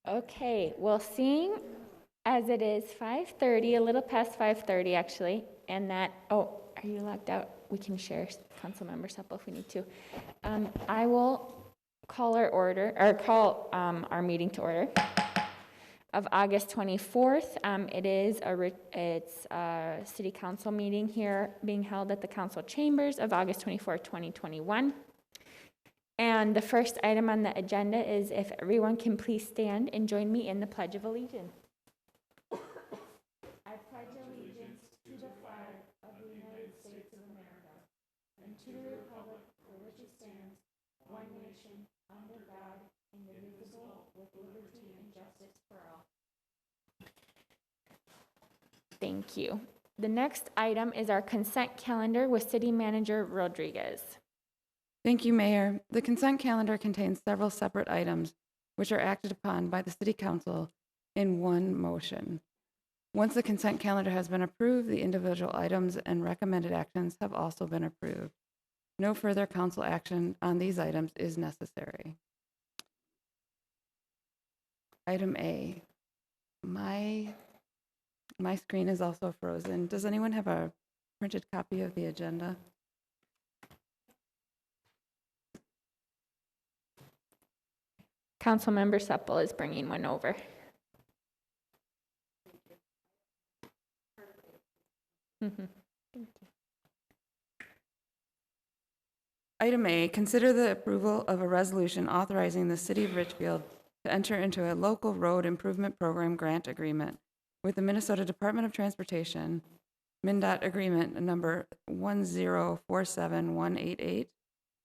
Okay, well, seeing as it is 5:30, a little past 5:30 actually, and that, oh, are you logged out? We can share Councilmember Supple if we need to. I will call our meeting to order of August 24th. It's a city council meeting here being held at the council chambers of August 24th, 2021. And the first item on the agenda is if everyone can please stand and join me in the Pledge of Allegiance. I pledge allegiance to the flag of the United States of America and to the republic for which it stands, one nation, under God, indivisible, with liberty and justice for all. Thank you. The next item is our consent calendar with City Manager Rodriguez. Thank you, Mayor. The consent calendar contains several separate items which are acted upon by the City Council in one motion. Once the consent calendar has been approved, the individual items and recommended actions have also been approved. No further council action on these items is necessary. Item A. My screen is also frozen. Does anyone have a printed copy of the agenda? Councilmember Supple is bringing one over. Thank you. Item A, consider the approval of a resolution authorizing the City of Richfield to enter into a local road improvement program grant agreement with the Minnesota Department of Transportation, MnDOT agreement number 1047188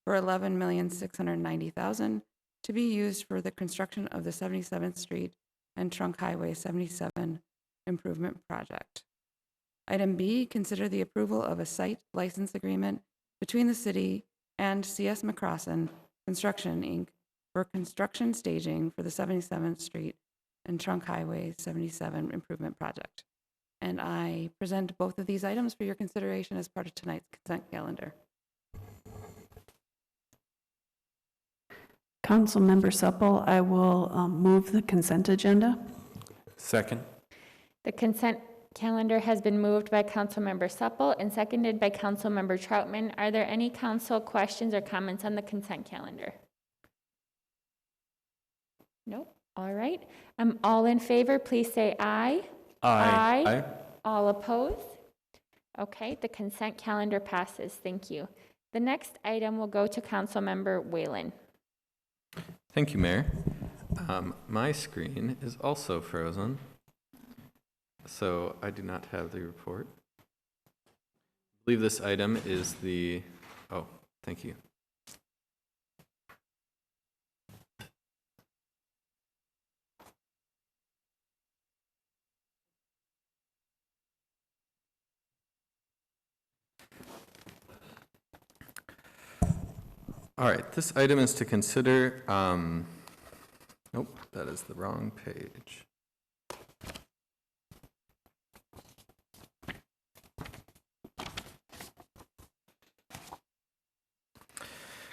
for $11,690,000 to be used for the construction of the 77th Street and Trunk Highway 77 improvement project. Item B, consider the approval of a site license agreement between the city and C.S. McCrossan Construction, Inc. for construction staging for the 77th Street and Trunk Highway 77 improvement project. And I present both of these items for your consideration as part of tonight's consent calendar. Councilmember Supple, I will move the consent agenda. Second. The consent calendar has been moved by Councilmember Supple and seconded by Councilmember Troutman. Are there any council questions or comments on the consent calendar? Nope. All right. All in favor, please say aye. Aye. Aye. All opposed? Okay, the consent calendar passes. Thank you. The next item will go to Councilmember Whalen. Thank you, Mayor. My screen is also frozen, so I do not have the report. I believe this item is the, oh, thank you. All right, this item is to consider, nope, that is the wrong page.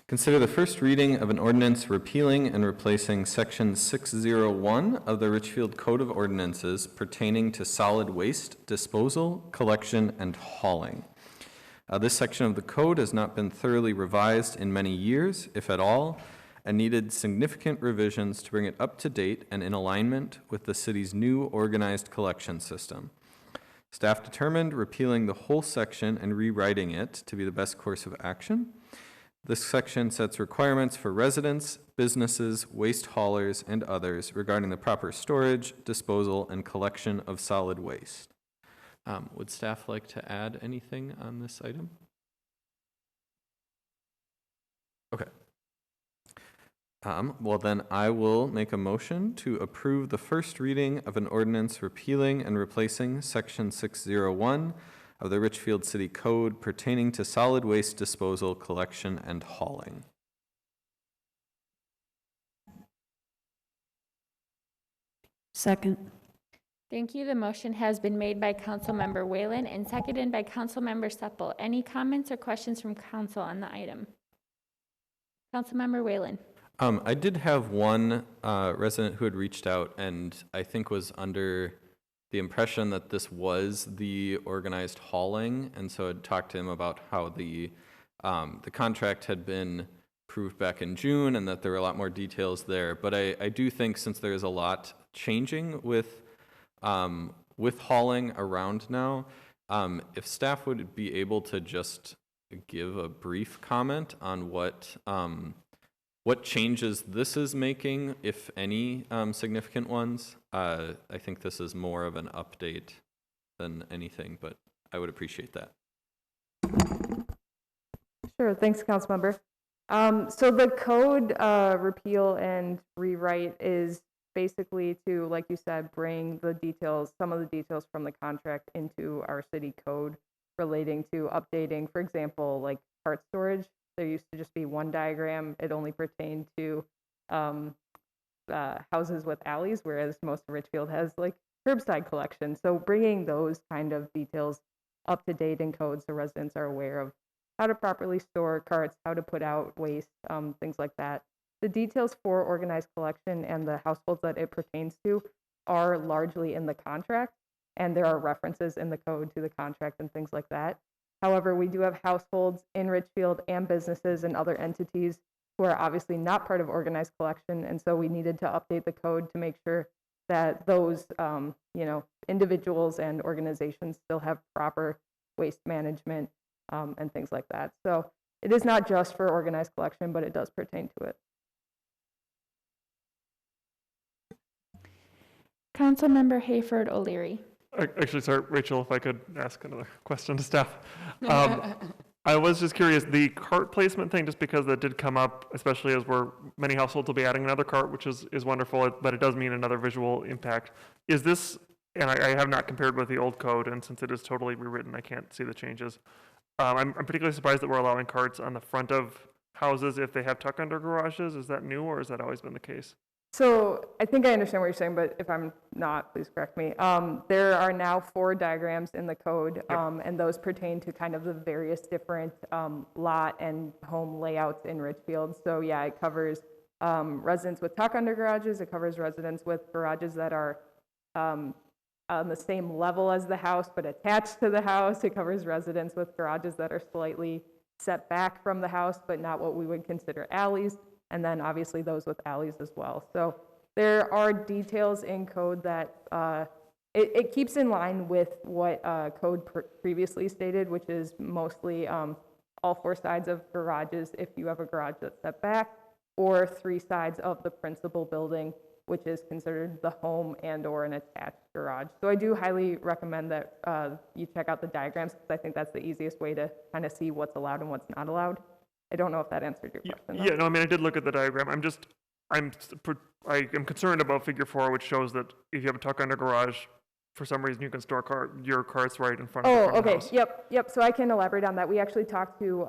Consider the first reading of an ordinance repealing and replacing Section 601 of the Richfield Code of Ordinances pertaining to solid waste disposal, collection, and hauling. This section of the code has not been thoroughly revised in many years, if at all, and needed significant revisions to bring it up to date and in alignment with the city's new organized collection system. Staff determined repealing the whole section and rewriting it to be the best course of action. This section sets requirements for residents, businesses, waste haulers, and others regarding the proper storage, disposal, and collection of solid waste. Would staff like to add anything on this item? Okay. Well, then I will make a motion to approve the first reading of an ordinance repealing and replacing Section 601 of the Richfield City Code pertaining to solid waste disposal, collection, and hauling. Second. Thank you. The motion has been made by Councilmember Whalen and seconded by Councilmember Supple. Any comments or questions from council on the item? Councilmember Whalen. I did have one resident who had reached out and I think was under the impression that this was the organized hauling, and so I'd talked to him about how the contract had been approved back in June and that there were a lot more details there. But I do think since there is a lot changing with hauling around now, if staff would be able to just give a brief comment on what changes this is making, if any significant ones. I think this is more of an update than anything, but I would appreciate that. Sure, thanks, Councilmember. So the code repeal and rewrite is basically to, like you said, bring the details, some of the details from the contract into our city code relating to updating, for example, like cart storage. There used to just be one diagram. It only pertained to houses with alleys, whereas most of Richfield has like curbside collection. So bringing those kind of details up to date in code so residents are aware of how to properly store carts, how to put out waste, things like that. The details for organized collection and the households that it pertains to are largely in the contract, and there are references in the code to the contract and things like that. However, we do have households in Richfield and businesses and other entities who are obviously not part of organized collection, and so we needed to update the code to make sure that those individuals and organizations still have proper waste management and things like that. So it is not just for organized collection, but it does pertain to it. Councilmember Hayford O'Leary. Actually, sorry, Rachel, if I could ask another question to staff. I was just curious, the cart placement thing, just because that did come up, especially as many households will be adding another cart, which is wonderful, but it does mean another visual impact. Is this, and I have not compared with the old code, and since it is totally rewritten, I can't see the changes. I'm particularly surprised that we're allowing carts on the front of houses if they have tuck under garages. Is that new, or has that always been the case? So I think I understand what you're saying, but if I'm not, please correct me. There are now 4 diagrams in the code, and those pertain to kind of the various different lot and home layouts in Richfield. So yeah, it covers residents with tuck under garages. It covers residents with garages that are on the same level as the house but attached to the house. It covers residents with garages that are slightly set back from the house but not what we would consider alleys. And then obviously those with alleys as well. So there are details in code that it keeps in line with what code previously stated, which is mostly all 4 sides of garages if you have a garage that's set back, or 3 sides of the principal building, which is considered the home and or an attached garage. So I do highly recommend that you check out the diagrams, because I think that's the easiest way to kind of see what's allowed and what's not allowed. I don't know if that answered your question. Yeah, no, I mean, I did look at the diagram. I am concerned about figure 4, which shows that if you have a tuck under garage, for some reason you can store your carts right in front of the front of the house. Yep. So I can elaborate on that. We actually talked to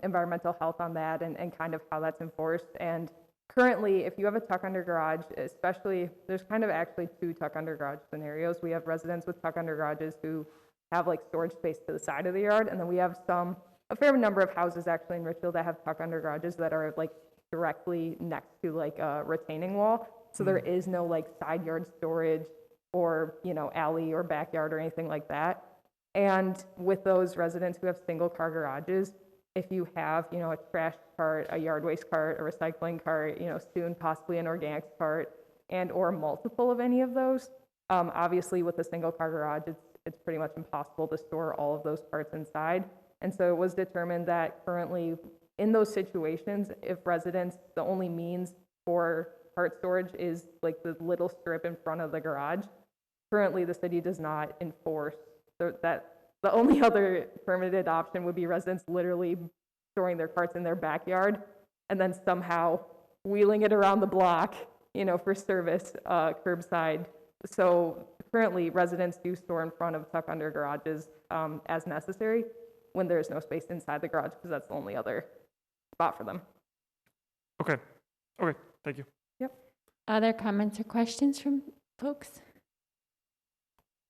environmental health on that and kind of how that's enforced. And currently, if you have a tuck under garage, especially, there's kind of actually 2 tuck under garage scenarios. We have residents with tuck under garages who have like storage space to the side of the yard, and then we have a fair number of houses actually in Richfield that have tuck under garages that are like directly next to like a retaining wall. So there is no like side yard storage or, alley or backyard or anything like that. And with those residents who have single car garages, if you have, a trash cart, a yard waste cart, a recycling cart, soon possibly an organics cart, and or multiple of any of those, obviously with a single car garage, it's pretty much impossible to store all of those carts inside. And so it was determined that currently in those situations, if residents, the only means for cart storage is like the little strip in front of the garage, currently the city does not enforce that. The only other permitted option would be residents literally storing their carts in their backyard and then somehow wheeling it around the block, for service curbside. So currently residents do store in front of tuck under garages as necessary when there's no space inside the garage, because that's the only other spot for them. Okay, thank you. Yep. Other comments or questions from folks?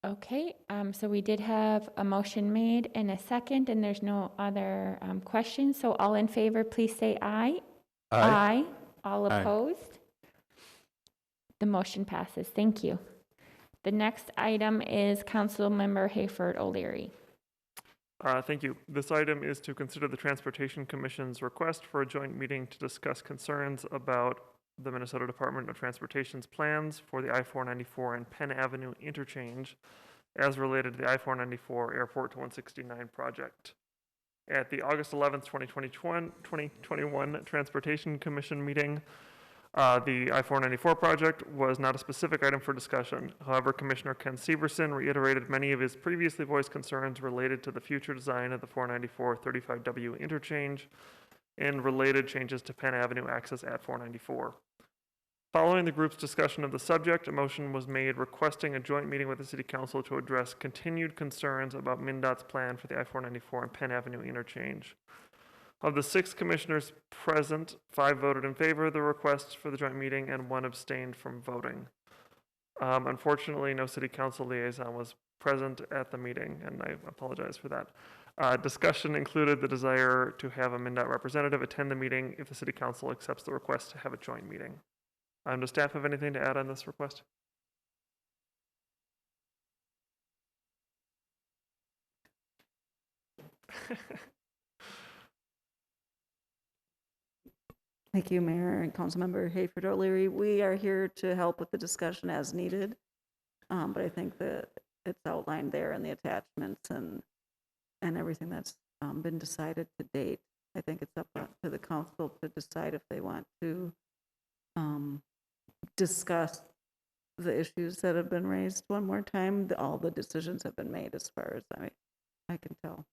Okay, so we did have a motion made and a second, and there's no other questions. So all in favor, please say aye. Aye. All Aye. opposed? The motion passes. Thank you. The next item is Councilmember Hayford O'Leary. Thank you. This item is to consider the Transportation Commission's request for a joint meeting to discuss concerns about the Minnesota Department of Transportation's plans for the I-494 and Penn Avenue interchange as related to the I-494 Airport to 169 project. At the August 11th, 2021 Transportation Commission meeting, the I-494 project was not a specific item for discussion. However, Commissioner Ken Severson reiterated many of his previously voiced concerns related to the future design of the 494-35W interchange and related changes to Penn Avenue access at 494. Following the group's discussion of the subject, a motion was made requesting a joint meeting with the City Council to address continued concerns about MnDOT's plan for the I-494 and Penn Avenue interchange. Of the 6 commissioners present, 5 voted in favor of the request for the joint meeting and 1 abstained from voting. Unfortunately, no City Council liaison was present at the meeting, and I apologize for that. Discussion included the desire to have a MnDOT representative attend the meeting if the City Council accepts the request to have a joint meeting. Does staff have anything to add on this request? Thank you, Mayor and Councilmember Hayford O'Leary. We are here to help with the discussion as needed, but I think that it's outlined there in the attachments and everything that's been decided to date. I think it's up to the council to decide if they want to discuss the issues that have been raised one more time. All the decisions have been made as far as I can tell.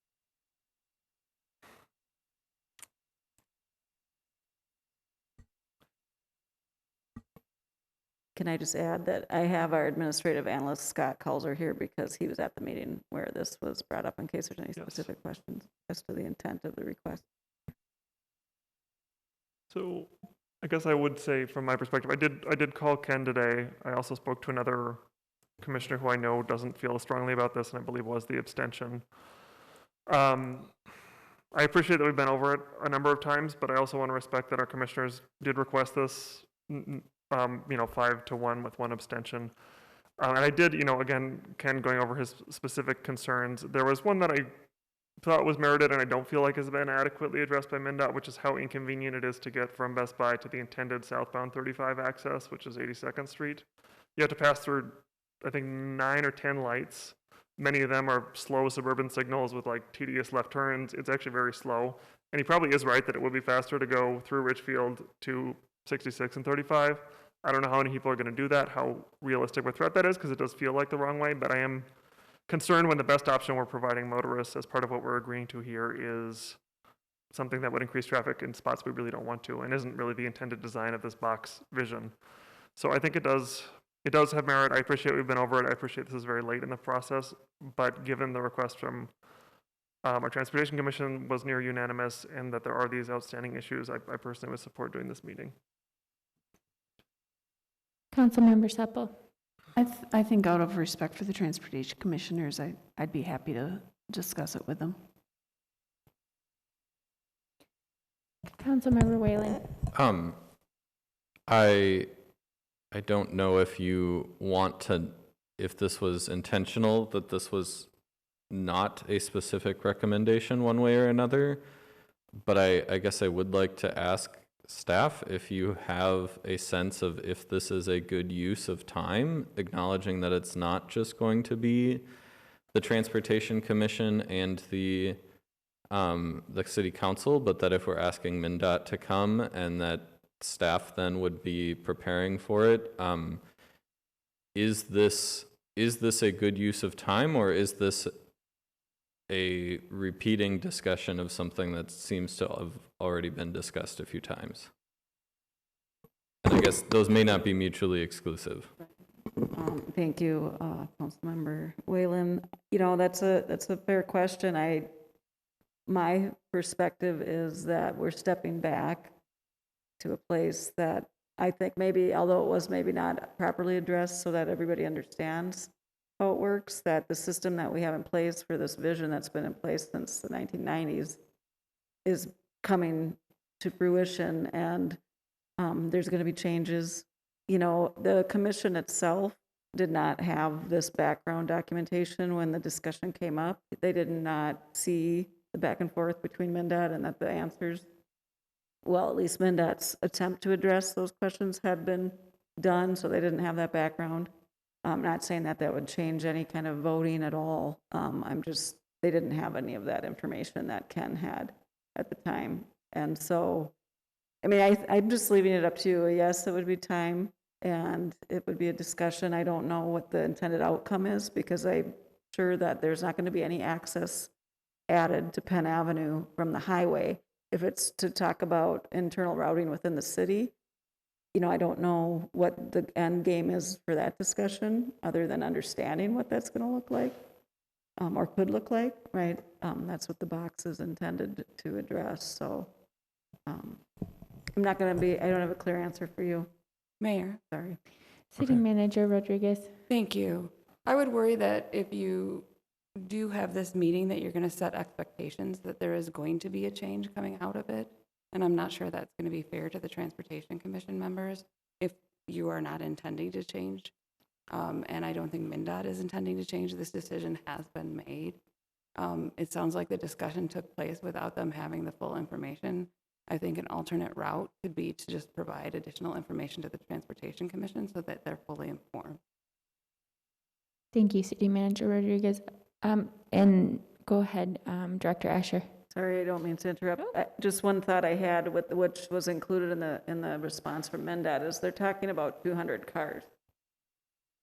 Can I just add that I have our administrative analyst, Scott Culzer, here because he was at the meeting where this was brought up in case there's any specific questions as to the intent of the request. So I guess I would say from my perspective, I did call Ken today. I also spoke to another commissioner who I know doesn't feel as strongly about this, and I believe was the abstention. I appreciate that we've been over it a number of times, but I also want to respect that our commissioners did request this, 5-1 with 1 abstention. And I did, again, Ken going over his specific concerns. There was one that I thought was merited and I don't feel like has been adequately addressed by MnDOT, which is how inconvenient it is to get from Best Buy to the intended southbound 35 access, which is 82nd Street. You have to pass through, I think, 9 or 10 lights. Many of them are slow suburban signals with like tedious left turns. It's actually very slow. And he probably is right that it would be faster to go through Richfield to 66 and 35. I don't know how many people are going to do that, how realistic of a threat that is, because it does feel like the wrong way, but I am concerned when the best option we're providing motorists as part of what we're agreeing to here is something that would increase traffic in spots we really don't want to and isn't really the intended design of this box vision. So I think it does have merit. I appreciate we've been over it. I appreciate this is very late in the process, but given the request from our Transportation Commission was near unanimous and that there are these outstanding issues, I personally would support doing this meeting. Councilmember Seppel. I think out of respect for the Transportation Commissioners, I'd be happy to discuss it with them. Councilmember Whalen. I don't know if you want to, if this was intentional, that this was not a specific recommendation one way or another, but I guess I would like to ask staff if you have a sense of if this is a good use of time, acknowledging that it's not just going to be the Transportation Commission and the City Council, but that if we're asking MnDOT to come and that staff then would be preparing for it, is this a good use of time, or is this a repeating discussion of something that seems to have already been discussed a few times? And I guess those may not be mutually exclusive. Thank you, Councilmember Whalen. That's a fair question. My perspective is that we're stepping back to a place that I think maybe, although it was maybe not properly addressed so that everybody understands how it works, that the system that we have in place for this vision that's been in place since the 1990s is coming to fruition, and There's going to be changes. You know, the commission itself did not have this background documentation when the discussion came up. They did not see the back and forth between MnDOT and that the answers, well, at least MnDOT's attempt to address those questions had been done, so they didn't have that background. I'm not saying that that would change any kind of voting at all. They didn't have any of that information that Ken had at the time. And so, I mean, I'm just leaving it up to you. Yes, it would be time and it would be a discussion. I don't know what the intended outcome is because I'm sure that there's not going to be any access added to Penn Avenue from the highway. If it's to talk about internal routing within the city, you know, I don't know what the end game is for that discussion other than understanding what that's going to look like or could look like, right? That's what the box is intended to address. So I'm not going to be, I don't have a clear answer for you. Mayor, Sorry. City Manager Rodriguez. thank you. I would worry that if you do have this meeting, that you're going to set expectations that there is going to be a change coming out of it. And I'm not sure that's going to be fair to the Transportation Commission members if you are not intending to change. And I don't think MnDOT is intending to change. This decision has been made. It sounds like the discussion took place without them having the full information. I think an alternate route could be to just provide additional information to the Transportation Commission so that they're fully informed. Thank you, City Manager Rodriguez. And go ahead, Director Asher. Sorry, I don't mean to interrupt. Just one thought I had, which was included in the response from MnDOT, is they're talking about 200 cars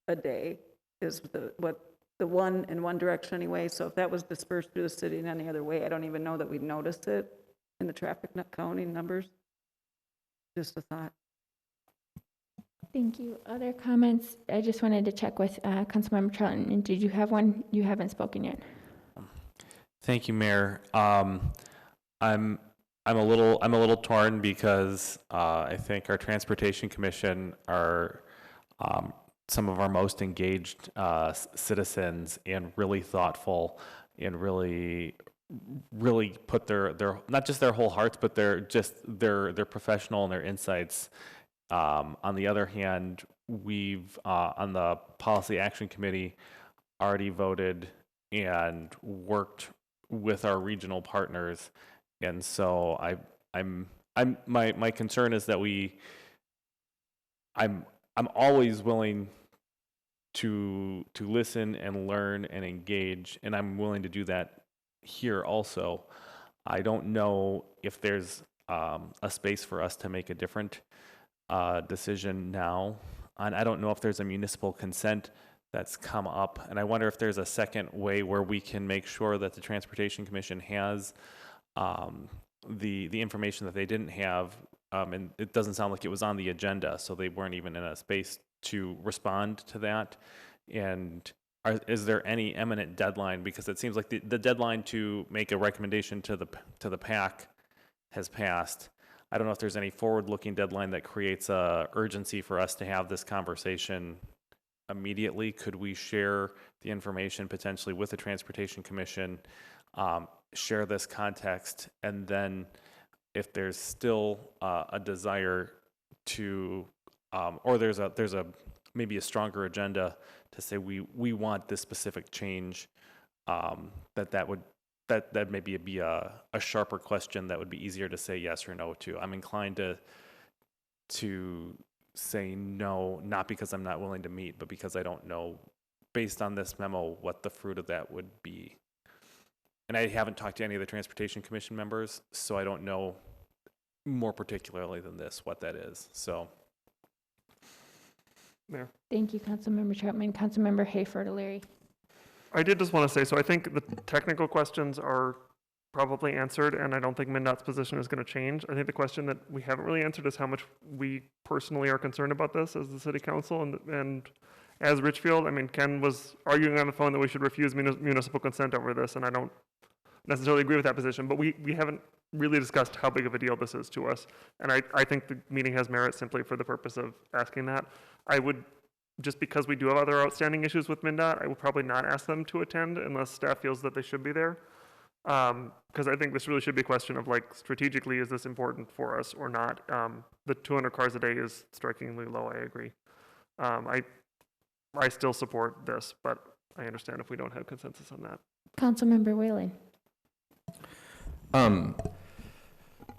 a day is the one in one direction anyway. So if that was dispersed through the city in any other way, I don't even know that we'd noticed it in the traffic counting numbers. Just a thought. Thank you. Other comments? I just wanted to check with Councilmember Charlton. Did you have one? You haven't spoken yet. Thank you, Mayor. I'm a little torn because I think our Transportation Commission are some of our most engaged citizens and really thoughtful and really put their not just their whole hearts, but their professional and their insights. On the other hand, we've on the Policy Action Committee already voted and worked with our regional partners, and so my concern is that I'm always willing to listen and learn and engage, and I'm willing to do that here also. I don't know if there's a space for us to make a different decision now, and I don't know if there's a municipal consent that's come up, and I wonder if there's a second way where we can make sure that the Transportation Commission has the information that they didn't have, and it doesn't sound like it was on the agenda, so they weren't even in a space to respond to that. And is there any imminent deadline? Because it seems like the deadline to make a recommendation to the PAC has passed. I don't know if there's any forward-looking deadline that creates a urgency for us to have this conversation immediately. Could we share the information potentially with the Transportation Commission, share this context, and then if there's still a desire to, or there's a maybe a stronger agenda to say we want this specific change, that maybe be a sharper question that would be easier to say yes or no to. I'm inclined to say no, not because I'm not willing to meet, but because I don't know, based on this memo, what the fruit of that would be. And I haven't talked to any of the Transportation Commission members, so I don't know more particularly than this what that is. So, Mayor. Thank you, Councilmember Troutman. Councilmember Hayford O'Leary. I did just want to say, so I think the technical questions are probably answered, and I don't think MnDOT's position is going to change. I think the question that we haven't really answered is how much we personally are concerned about this as the city council and as Richfield. I mean, Ken was arguing on the phone that we should refuse municipal consent over this, and I don't necessarily agree with that position, but we haven't really discussed how big of a deal this is to us. And I think the meeting has merit simply for the purpose of asking that. I would, just because we do have other outstanding issues with MnDOT, I would probably not ask them to attend unless staff feels that they should be there. Because I think this really should be a question of like strategically, is this important for us or not? The 200 cars a day is strikingly low, I agree. I still support this, but I understand if we don't have consensus on that. Councilmember Whalen.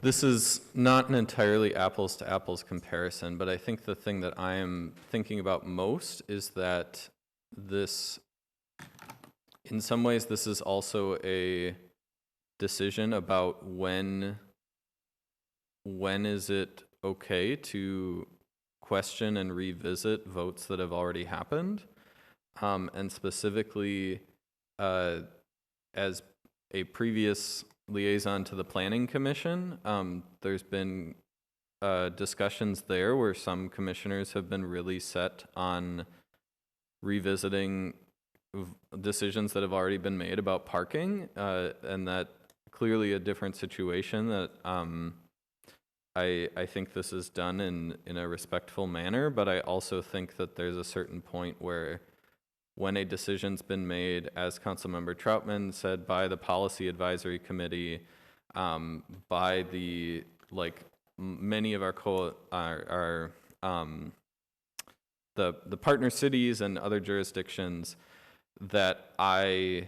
This is not an entirely apples to apples comparison, but I think the thing that I am thinking about most is that this, in some ways, this is also a decision about when is it okay to question and revisit votes that have already happened, and specifically as a previous liaison to the Planning Commission, there's been discussions there where some commissioners have been really set on revisiting decisions that have already been made about parking, and that clearly a different situation that I think this is done in a respectful manner, but I also think that there's a certain point where when a decision's been made, as Councilmember Troutman said, by the Policy Advisory Committee, by the, like, many of our the partner cities and other jurisdictions, that I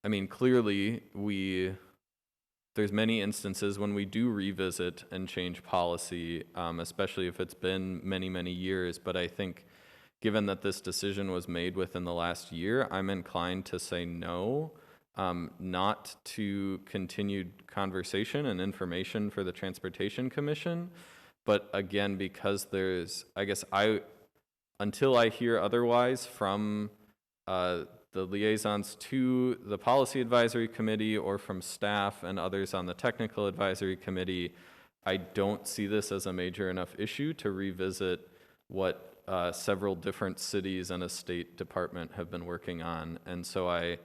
mean, clearly there's many instances when we do revisit and change policy, especially if it's been many, many years, but I think given that this decision was made within the last year, I'm inclined to say no, not to continued conversation and information for the Transportation Commission, but again, because there's, I guess until I hear otherwise from the liaisons to the Policy Advisory Committee or from staff and others on the Technical Advisory Committee, I don't see this as a major enough issue to revisit what several different cities and a state department have been working on. And so I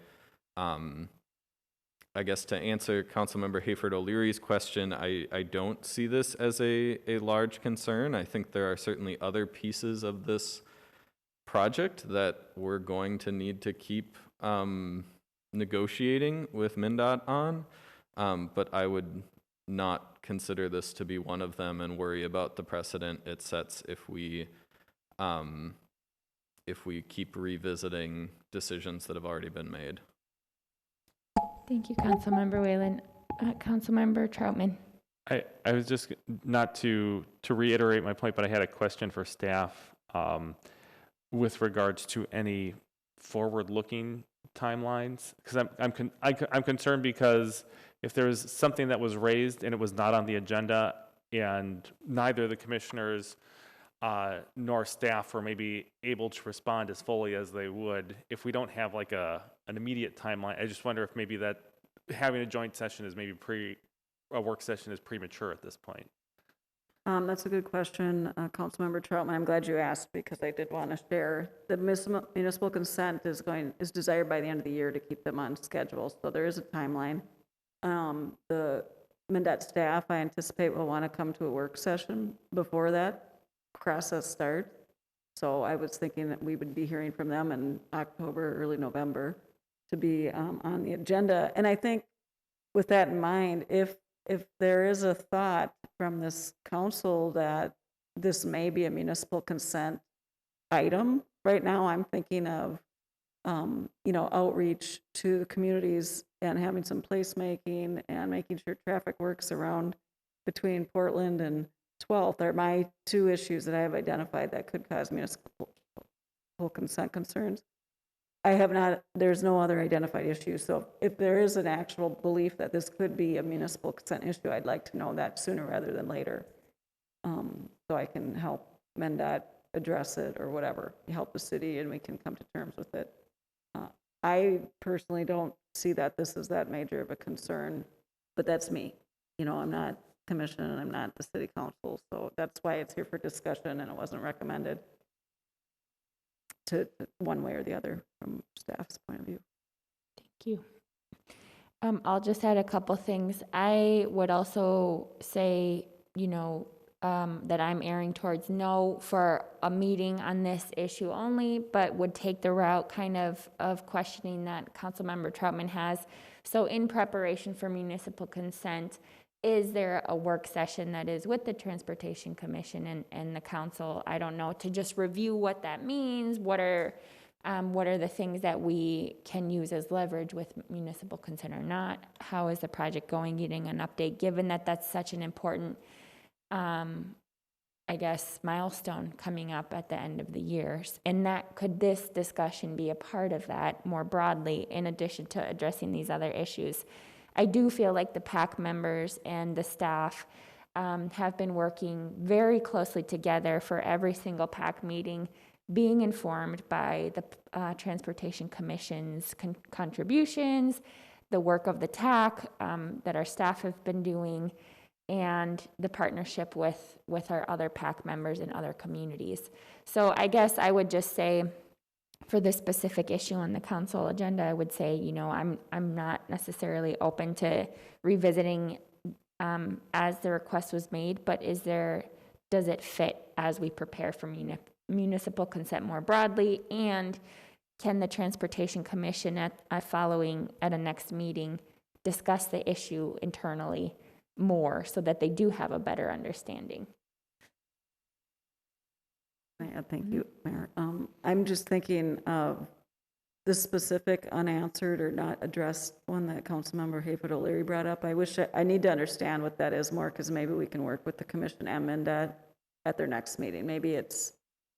guess to answer Councilmember Hayford O'Leary's question, I don't see this as a large concern. I think there are certainly other pieces of this project that we're going to need to keep negotiating with MnDOT on, but I would not consider this to be one of them and worry about the precedent it sets if we keep revisiting decisions that have already been made. Thank you, Councilmember Whalen. Councilmember Troutman. I was just, not to reiterate my point, but I had a question for staff with regards to any forward-looking timelines, because I'm concerned because if there's something that was raised and it was not on the agenda and neither the commissioners nor staff were maybe able to respond as fully as they would, if we don't have like an immediate timeline, I just wonder if maybe that having a joint session is maybe a work session is premature at this point. That's a good question, Councilmember Troutman. I'm glad you asked because I did want to share. The municipal consent is desired by the end of the year to keep them on schedule, so there is a timeline. The MnDOT staff, I anticipate, will want to come to a work session before that process starts. So I was thinking that we would be hearing from them in October, early November to be on the agenda. And I think with that in mind, if there is a thought from this council that this may be a municipal consent item, right now I'm thinking of, outreach to the communities and having some placemaking and making sure traffic works around between Portland and 12th are my two issues that I have identified that could cause municipal consent concerns. There's no other identified issue. So if there is an actual belief that this could be a municipal consent issue, I'd like to know that sooner rather than later. So I can help MnDOT address it or whatever, help the city and we can come to terms with it. I personally don't see that this is that major of a concern, but that's me. I'm not commission and I'm not the city council, so that's why it's here for discussion and it wasn't recommended to one way or the other from staff's point of view. Thank you. I'll just add a couple things. I would also say, that I'm erring towards no for a meeting on this issue only, but would take the route kind of questioning that Councilmember Troutman has. So in preparation for municipal consent, is there a work session that is with the Transportation Commission and the council, I don't know, to just review what that means? What are the things that we can use as leverage with municipal consent or not? How is the project going, getting an update, given that that's such an important, I guess, milestone coming up at the end of the year? And could this discussion be a part of that more broadly, in addition to addressing these other issues? I do feel like the PAC members and the staff have been working very closely together for every single PAC meeting, being informed by the Transportation Commission's contributions, the work of the TAC that our staff have been doing, and the partnership with our other PAC members in other communities. So I guess I would just say, for this specific issue on the council agenda, I would say, I'm not necessarily open to revisiting as the request was made, but does it fit as we prepare for municipal consent more broadly? And can the Transportation Commission at a next meeting discuss the issue internally more so that they do have a better understanding? Yeah, thank you, Mayor. I'm just thinking of the specific unanswered or not addressed one that Councilmember Hayford O'Leary brought up. I need to understand what that is more, because maybe we can work with the commission and MnDOT at their next meeting. Maybe it's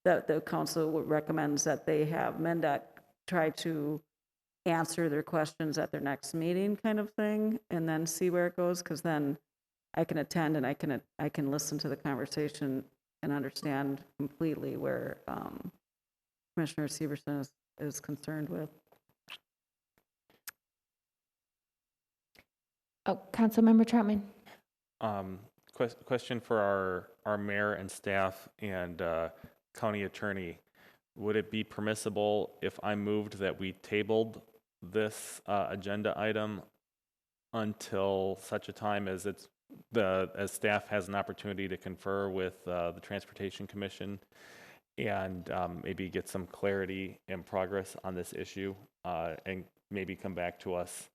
that the council recommends that they have MnDOT try to answer their questions at their next meeting, kind of thing, and then see where it goes, because then I can attend and I can listen to the conversation and understand completely where Commissioner Severson is concerned with. Oh, Councilmember Troutman. Question for our mayor and staff and county attorney. Would it be permissible if I moved that we tabled this agenda item until such a time as as staff has an opportunity to confer with the Transportation Commission and maybe get some clarity and progress on this issue, and maybe come back to us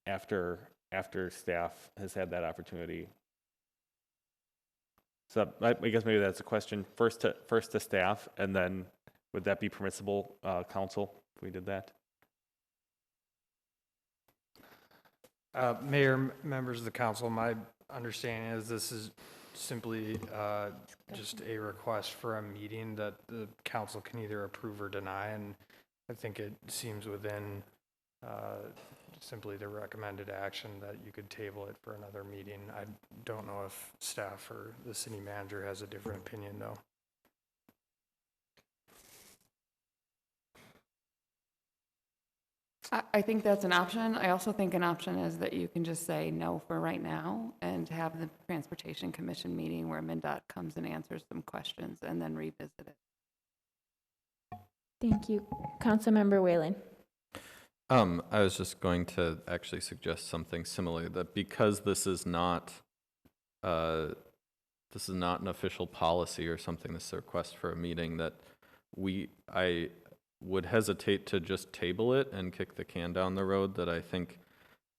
after staff has had that opportunity? So I guess maybe that's a question first to staff, and then would that be permissible, council, if we did that? Mayor, members of the council, my understanding is this is simply just a request for a meeting that the council can either approve or deny, and I think it seems within simply the recommended action that you could table it for another meeting. I don't know if staff or the city manager has a different opinion, though. I think that's an option. I also think an option is that you can just say no for right now and have the Transportation Commission meeting where MnDOT comes and answers some questions and then revisit it. Thank you. Councilmember Whalen. I was just going to actually suggest something similar, that because this is not an official policy or something, this is a request for a meeting, that I would hesitate to just table it and kick the can down the road. That I think,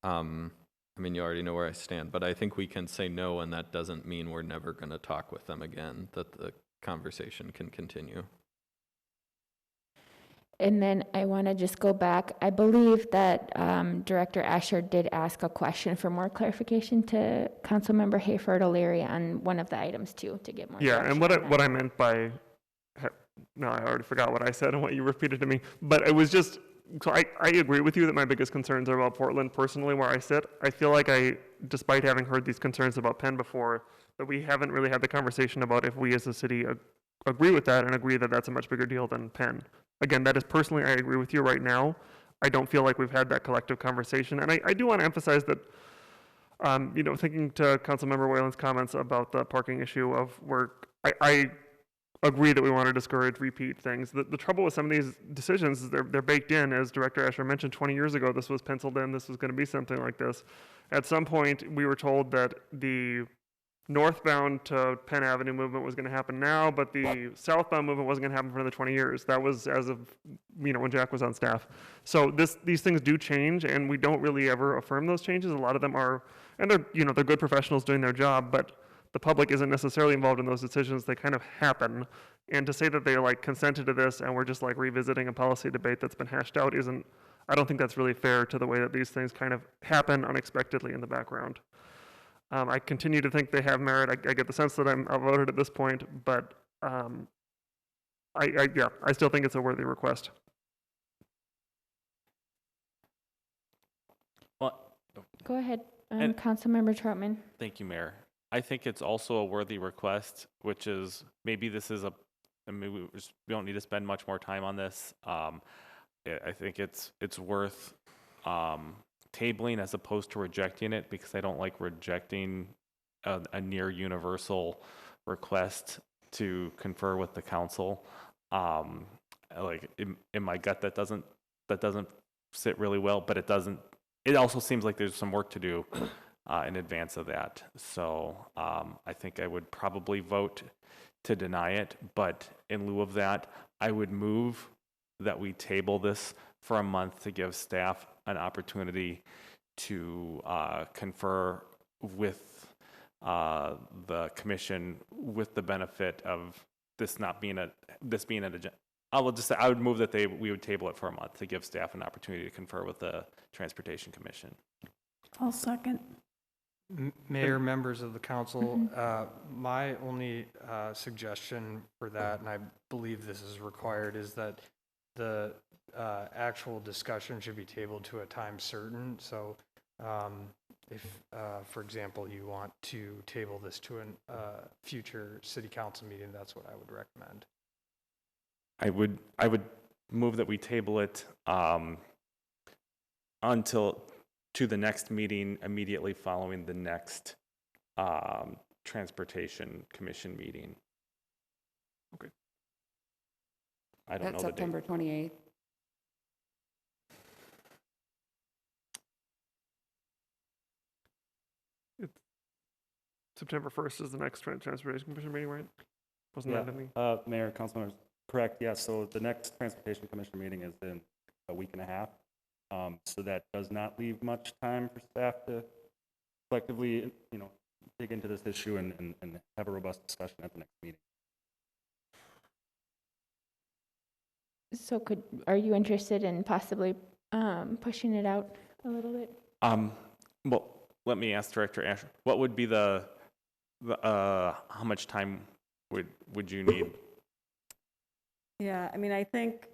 I mean, you already know where I stand, but I think we can say no, and that doesn't mean we're never going to talk with them again, that the conversation can continue. And then I want to just go back. I believe that Director Asher did ask a question for more clarification to Councilmember Hayford O'Leary on one of the items too, to get more. Yeah, and what I meant by, no, I already forgot what I said and what you repeated to me, but it was just, so I agree with you that my biggest concerns are about Portland personally, where I sit. I feel like despite having heard these concerns about Penn before, that we haven't really had the conversation about if we as a city agree with that and agree that that's a much bigger deal than Penn. Again, that is personally, I agree with you right now. I don't feel like we've had that collective conversation. And I do want to emphasize that, thinking to Councilmember Whalen's comments about the parking issue of work, I agree that we want to discourage repeat things. The trouble with some of these decisions is they're baked in. As Director Asher mentioned, 20 years ago, this was penciled in, this was going to be something like this. At some point, we were told that the northbound to Penn Avenue movement was going to happen now, but the southbound movement wasn't going to happen for another 20 years. That was as of, when Jack was on staff. So these things do change, and we don't really ever affirm those changes. A lot of them are, and they're good professionals doing their job, but the public isn't necessarily involved in those decisions. They kind of happen. And to say that they like consented to this and we're just like revisiting a policy debate that's been hashed out I don't think that's really fair to the way that these things kind of happen unexpectedly in the background. I continue to think they have merit. I get the sense that I'm outvoted at this point, but I still think it's a worthy request. Well, Go ahead, And- Councilmember Troutman. thank you, Mayor. I think it's also a worthy request, which is maybe this is we don't need to spend much more time on this. I think it's worth tabling as opposed to rejecting it, because I don't like rejecting a near universal request to confer with the council. Like in my gut, that doesn't sit really well, but it also seems like there's some work to do in advance of that. So I think I would probably vote to deny it, but in lieu of that, I would move that we table this for a month to give staff an opportunity to confer with the commission, with the benefit of this not being being an agenda. I would move that we would table it for a month to give staff an opportunity to confer with the Transportation Commission. I'll second. Mayor, members of the council, my only suggestion for that, and I believe this is required, is that the actual discussion should be tabled to a time certain. So if, for example, you want to table this to a future city council meeting, that's what I would recommend. I would move that we table it until to the next meeting immediately following the next Transportation Commission meeting. Okay. I don't That's know the date. September 28th. September 1st is the next Transportation Commission meeting, right? Wasn't that in Mayor, Councilmembers, correct, yes. So the next Transportation Commission meeting is in a week and a half. So that does not leave much time for staff to collectively, dig into this issue and have a robust discussion at the next meeting. So are you interested in possibly pushing it out a little bit? Well, let me ask Director Asher, what would be how much time would you need? Yeah, I mean, I think,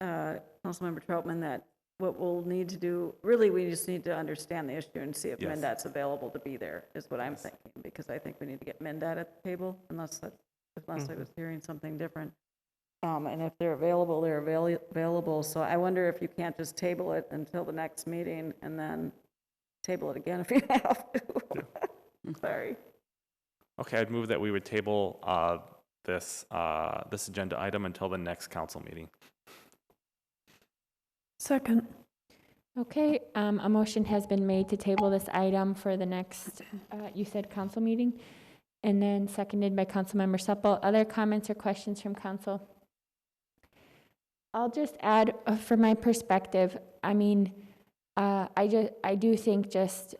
Councilmember Troutman, that what we'll need to do, really, we just need to understand the issue and see if Yes. MnDOT's available to be there, is what I'm thinking, because I think we need to get MnDOT at the table, unless I was hearing something different. And if they're available, they're available. So I wonder if you can't just table it until the next meeting and then table it again if you have to. Sorry. Okay, I'd move that we would table this agenda item until the next council meeting. Second. Okay, a motion has been made to table this item for the next, you said council meeting, and then seconded by Councilmember Supple. Other comments or questions from council? I'll just add, from my perspective, I mean, I do think just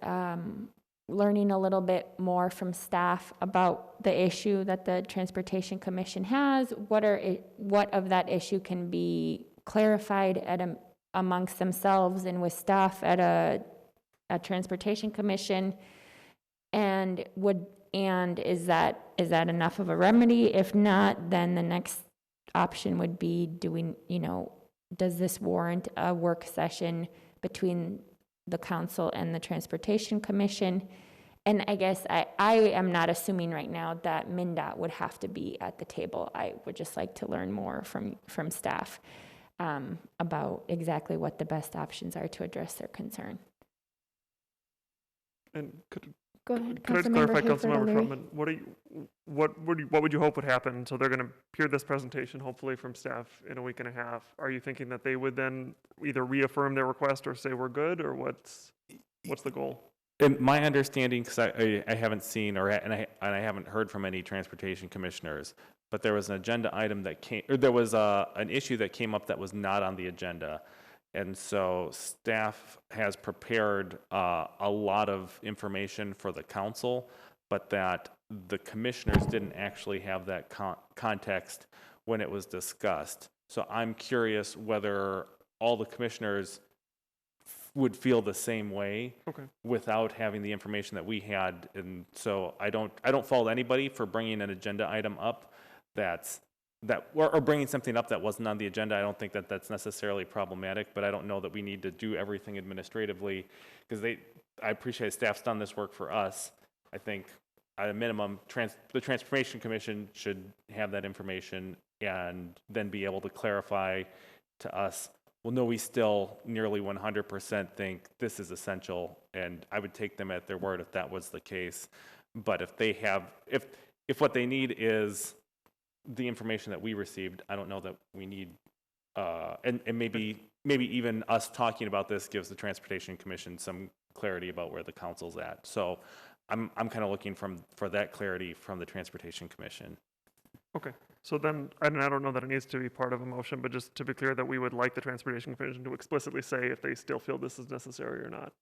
learning a little bit more from staff about the issue that the Transportation Commission has, what of that issue can be clarified amongst themselves and with staff at a Transportation Commission, and is that enough of a remedy? If not, then the next option would be does this warrant a work session between the council and the Transportation Commission? And I guess I am not assuming right now that MnDOT would have to be at the table. I would just like to learn more from staff about exactly what the best options are to address their concern. And Go ahead, could I just clarify, Hayford Councilmember O'Leary. Troutman, what would you hope would happen? So they're going to hear this presentation, hopefully from staff in a week and a half. Are you thinking that they would then either reaffirm their request or say we're good, or what's the goal? My understanding, because I haven't seen and I haven't heard from any transportation commissioners, but there was an agenda item that there was an issue that came up that was not on the agenda. And so staff has prepared a lot of information for the council, but that the commissioners didn't actually have that context when it was discussed. So I'm curious whether all the commissioners would feel the same way without having the information that we had. And so I don't fault anybody for bringing an agenda item up or bringing something up that wasn't on the agenda. I don't think that that's necessarily problematic, but I don't know that we need to do everything administratively, because I appreciate staff's done this work for us. I think at a minimum, the Transportation Commission should have that information and then be able to clarify to us, well, no, we still nearly 100% think this is essential, and I would take them at their word if that was the case. But if what they need is the information that we received, I don't know that we need, and maybe even us talking about this gives the Transportation Commission some clarity about where the council's at. So I'm kind of looking for that clarity from the Transportation Commission. Okay, so then, and I don't know that it needs to be part of a motion, but just to be clear that we would like the Transportation Commission to explicitly say if they still feel this is necessary or not,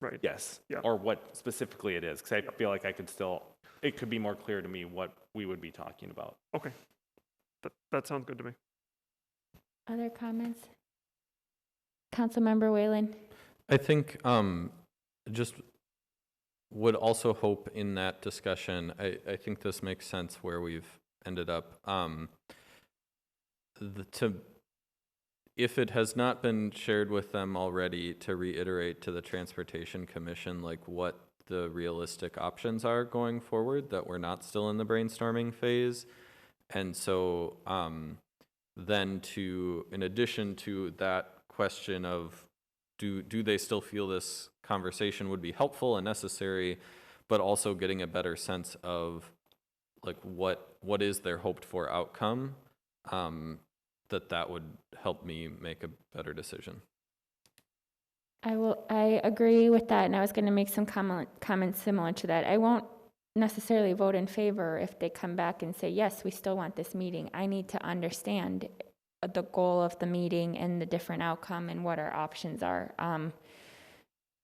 right? Yes, Yeah. or what specifically it is, because I feel like it could be more clear to me what we would be talking about. Okay, that sounds good to me. Other comments? Councilmember Whalen? I think just would also hope in that discussion, I think this makes sense where we've ended up. If it has not been shared with them already, to reiterate to the Transportation Commission like what the realistic options are going forward, that we're not still in the brainstorming phase. And so then in addition to that question of do they still feel this conversation would be helpful and necessary, but also getting a better sense of like what is their hoped for outcome, that would help me make a better decision. I agree with that, and I was going to make some comments similar to that. I won't necessarily vote in favor if they come back and say, yes, we still want this meeting. I need to understand the goal of the meeting and the different outcome and what our options are.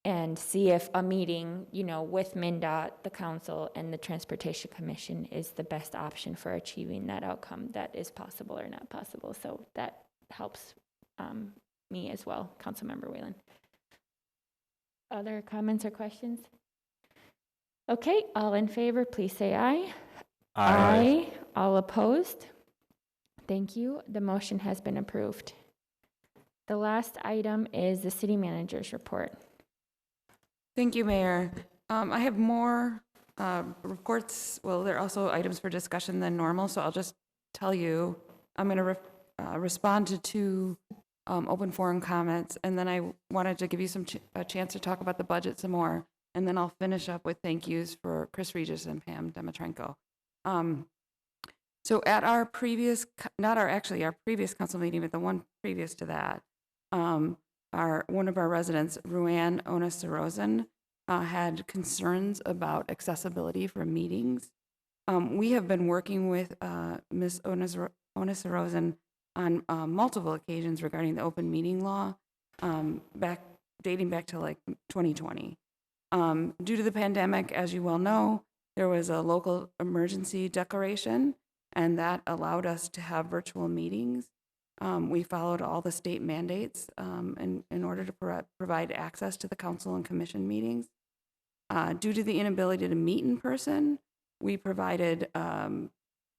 And see if a meeting, with MnDOT, the council, and the Transportation Commission is the best option for achieving that outcome that is possible or not possible. So that helps me as well, Councilmember Whalen. Other comments or questions? Okay, all in favor, please say aye. Aye. All opposed? Thank you. The motion has been approved. The last item is the city manager's report. Thank you, Mayor. I have more reports. Well, there are also items for discussion than normal, so I'll just tell you, I'm going to respond to two open forum comments, and then I wanted to give you a chance to talk about the budget some more, and then I'll finish up with thank yous for Chris Regis and Pam Demerenko. So at our previous, our previous council meeting, but the one previous to that, one of our residents, Ruan Onasarosan, had concerns about accessibility for meetings. We have been working with Ms. Onasarosan on multiple occasions regarding the open meeting law, dating back to like 2020. Due to the pandemic, as you well know, there was a local emergency declaration, and that allowed us to have virtual meetings. We followed all the state mandates in order to provide access to the council and commission meetings. Due to the inability to meet in person, we provided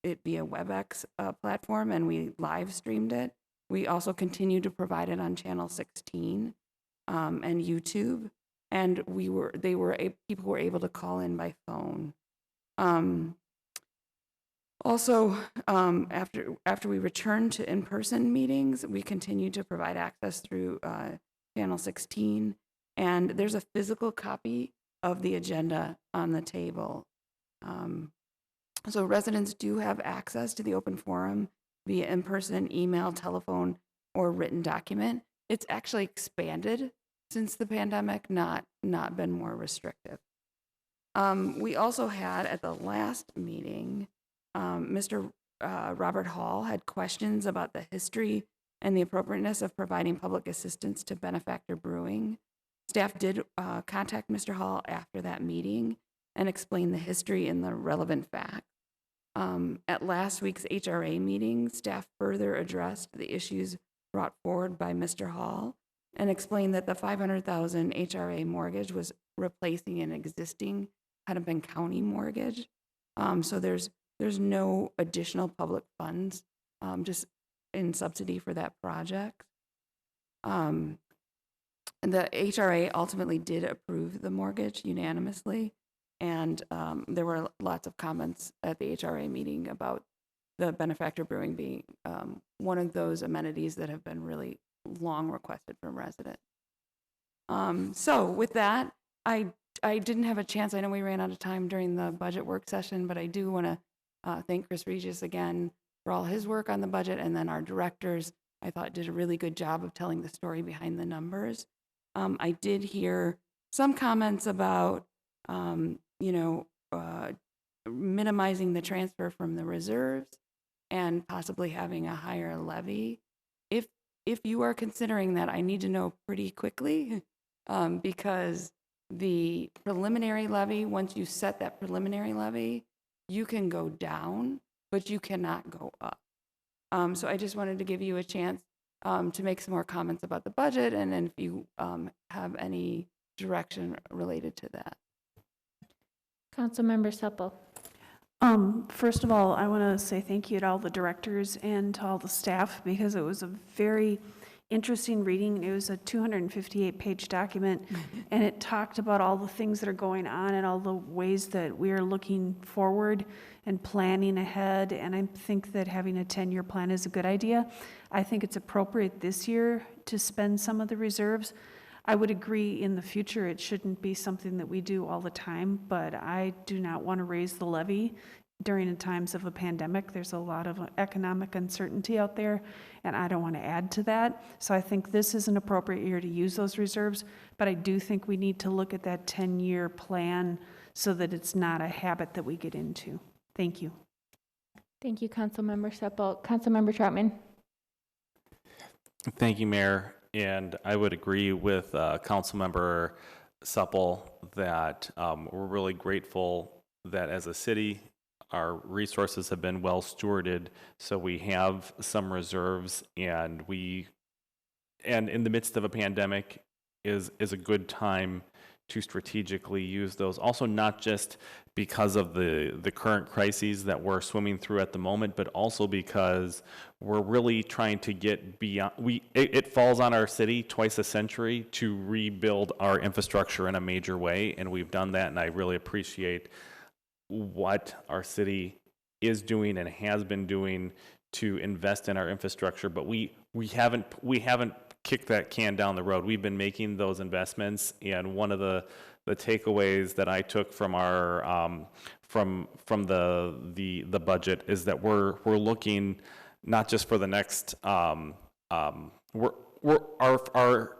it via WebEx platform, and we live streamed it. We also continue to provide it on channel 16 and YouTube, and people were able to call in by phone. Also, after we returned to in-person meetings, we continue to provide access through channel 16, and there's a physical copy of the agenda on the table. So residents do have access to the open forum via in-person, email, telephone, or written document. It's actually expanded since the pandemic, not been more restrictive. We also had at the last meeting, Mr. Robert Hall had questions about the history and the appropriateness of providing public assistance to Benefactor Brewing. Staff did contact Mr. Hall after that meeting and explain the history and the relevant facts. At last week's HRA meeting, staff further addressed the issues brought forward by Mr. Hall and explained that the $500,000 HRA mortgage was replacing an existing Hennepin County mortgage. So there's no additional public funds just in subsidy for that project. And the HRA ultimately did approve the mortgage unanimously. And there were lots of comments at the HRA meeting about the Benefactor Brewing being one of those amenities that have been really long requested from residents. So with that, I didn't have a chance. I know we ran out of time during the budget work session, but I do want to thank Chris Regis again for all his work on the budget, and then our directors, I thought, did a really good job of telling the story behind the numbers. I did hear some comments about, minimizing the transfer from the reserves and possibly having a higher levy. If you are considering that, I need to know pretty quickly because the preliminary levy, once you set that preliminary levy, you can go down, but you cannot go up. So I just wanted to give you a chance to make some more comments about the budget, and then if you have any direction related to that. Councilmember Supple. First of all, I want to say thank you to all the directors and to all the staff because it was a very interesting reading. It was a 258-page document, and it talked about all the things that are going on and all the ways that we are looking forward and planning ahead. And I think that having a 10-year plan is a good idea. I think it's appropriate this year to spend some of the reserves. I would agree in the future it shouldn't be something that we do all the time, but I do not want to raise the levy during times of a pandemic. There's a lot of economic uncertainty out there, and I don't want to add to that. So I think this is an appropriate year to use those reserves, but I do think we need to look at that 10-year plan so that it's not a habit that we get into. Thank you. Thank you, Councilmember Supple. Councilmember Troutman. Thank you, Mayor. And I would agree with Councilmember Supple that we're really grateful that as a city, our resources have been well stewarded. So we have some reserves, and in the midst of a pandemic is a good time to strategically use those. Also, not just because of the current crises that we're swimming through at the moment, but also because we're really trying to get beyond. It falls on our city twice a century to rebuild our infrastructure in a major way, and we've done that, and I really appreciate what our city is doing and has been doing to invest in our infrastructure, but we haven't kicked that can down the road. We've been making those investments, and one of the takeaways that I took from our from the budget is that we're looking not just for the next our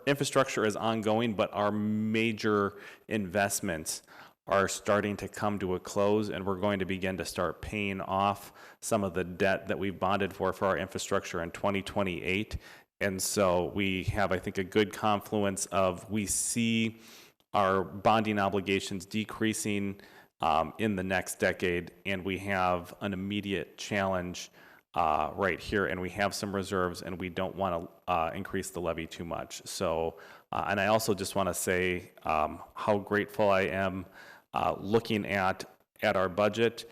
infrastructure is ongoing, but our major investments are starting to come to a close, and we're going to begin to start paying off some of the debt that we've bonded for our infrastructure in 2028. And so we have, I think, a good confluence of, we see our bonding obligations decreasing in the next decade, and we have an immediate challenge right here, and we have some reserves, and we don't want to increase the levy too much. So, and I also just want to say how grateful I am looking at our budget.